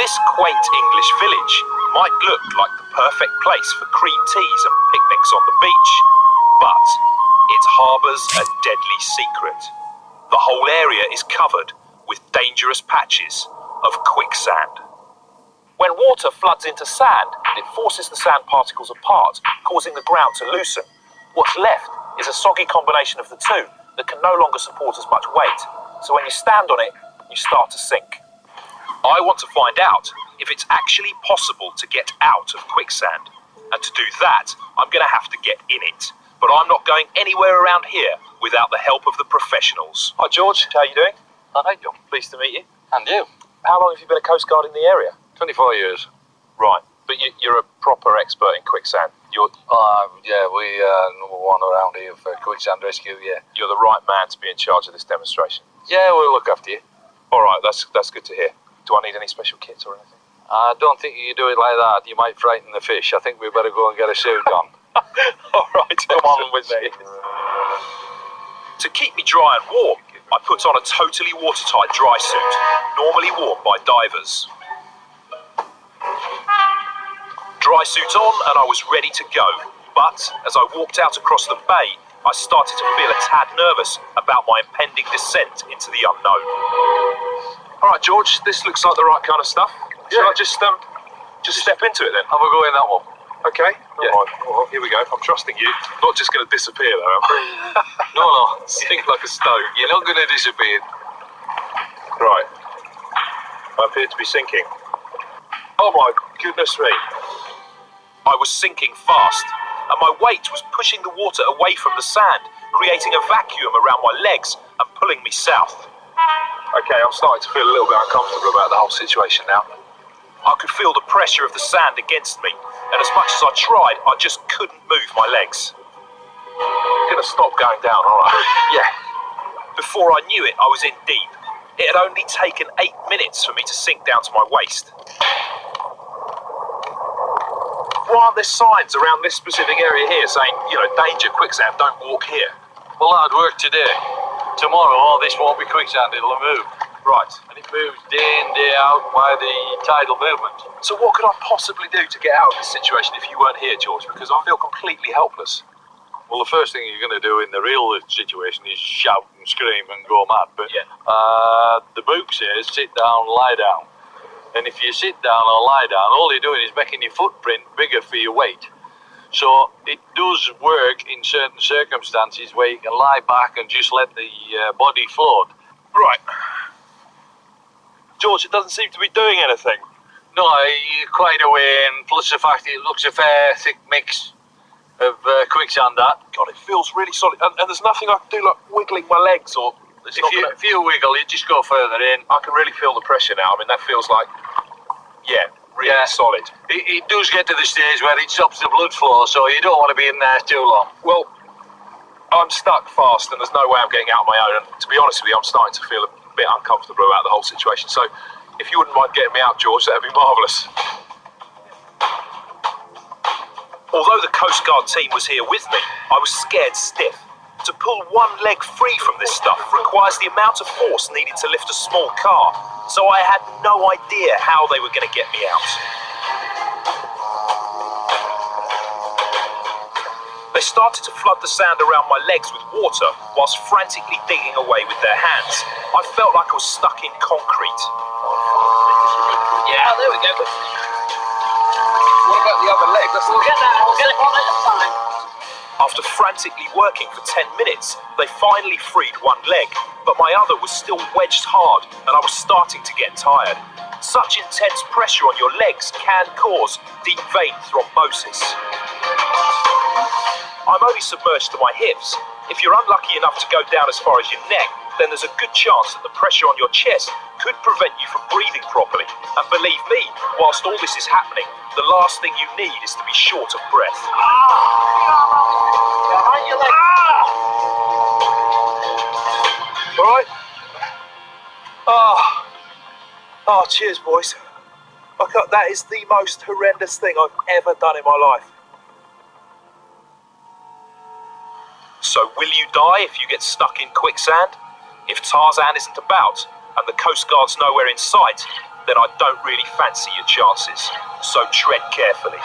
This quaint English village might look like the perfect place for cream teas and picnics on the beach, but it harbours a deadly secret. The whole area is covered with dangerous patches of quicksand. When water floods into sand, it forces the sand particles apart, causing the ground to loosen. What's left is a soggy combination of the two that can no longer support as much weight. So when you stand on it, you start to sink. I want to find out if it's actually possible to get out of quicksand. And to do that, I'm going to have to get in it. But I'm not going anywhere around here without the help of the professionals. Hi George, how are you doing? Hi John. Pleased to meet you. And you? How long have you been a Coast Guard in the area? 24 years. Right, but you're a proper expert in quicksand. Yeah, we number one around here for quicksand rescue, yeah. You're the right man to be in charge of this demonstration. Yeah, we'll look after you. All right, that's good to hear. Do I need any special kits or anything? I don't think you do it like that. You might frighten the fish. I think we better go and get a suit on. All right, come on with me. To keep me dry and warm, I put on a totally watertight dry suit, normally worn by divers. Dry suit on and I was ready to go, but as I walked out across the bay, I started to feel a tad nervous about my impending descent into the unknown. All right, George, this looks like the right kind of stuff. Shall I just step into it then? Have a go in that one. Okay. Yeah. All right. Well, here we go. I'm trusting you. Not just going to disappear though, am I? No. Sink like a stone. You're not going to disappear. Right. I appear to be sinking. Oh my goodness me. I was sinking fast, and my weight was pushing the water away from the sand, creating a vacuum around my legs and pulling me south. Okay, I'm starting to feel a little bit uncomfortable about the whole situation now. I could feel the pressure of the sand against me, and as much as I tried, I just couldn't move my legs. I'm gonna stop going down, alright? Yeah. Before I knew it, I was in deep. It had only taken 8 minutes for me to sink down to my waist. Why aren't there signs around this specific area here saying, danger, quicksand, don't walk here? Well, that'd work today. Tomorrow, all this won't be quicksand, it'll move. Right. And it moves day in, day out by the tidal movement. So what could I possibly do to get out of this situation if you weren't here, George? Because I feel completely helpless. Well, the first thing you're going to do in the real situation is shout and scream and go mad. But the book says sit down, lie down. And if you sit down or lie down, all you're doing is making your footprint bigger for your weight. So it does work in certain circumstances where you can lie back and just let the body float. Right. George, it doesn't seem to be doing anything. No, you're quite away, and plus the fact it looks a fair thick mix of quicksand that. God, it feels really solid. And there's nothing I can do like wiggling my legs or... If you wiggle, you just go further in. I can really feel the pressure now. I mean, that feels like, really solid. It does get to the stage where it stops the blood flow, so you don't want to be in there too long. Well, I'm stuck fast and there's no way I'm getting out on my own. And to be honest with you, I'm starting to feel a bit uncomfortable about the whole situation. So if you wouldn't mind getting me out, George, that'd be marvellous. Although the Coast Guard team was here with me, I was scared stiff. To pull one leg free from this stuff requires the amount of force needed to lift a small car, so I had no idea how they were going to get me out. They started to flood the sand around my legs with water whilst frantically digging away with their hands. I felt like I was stuck in concrete. Yeah, there we go. What about the other leg? We'll get that. We'll get it one at a time. After frantically working for 10 minutes, they finally freed one leg, but my other was still wedged hard and I was starting to get tired. Such intense pressure on your legs can cause deep vein thrombosis. I'm only submerged to my hips. If you're unlucky enough to go down as far as your neck, then there's a good chance that the pressure on your chest could prevent you from breathing properly. And believe me, whilst all this is happening, the last thing you need is to be short of breath. Behind your leg. All right? Oh, cheers, boys. That is the most horrendous thing I've ever done in my life. So will you die if you get stuck in quicksand? If Tarzan isn't about, and the Coast Guard's nowhere in sight, then I don't really fancy your chances. So tread carefully.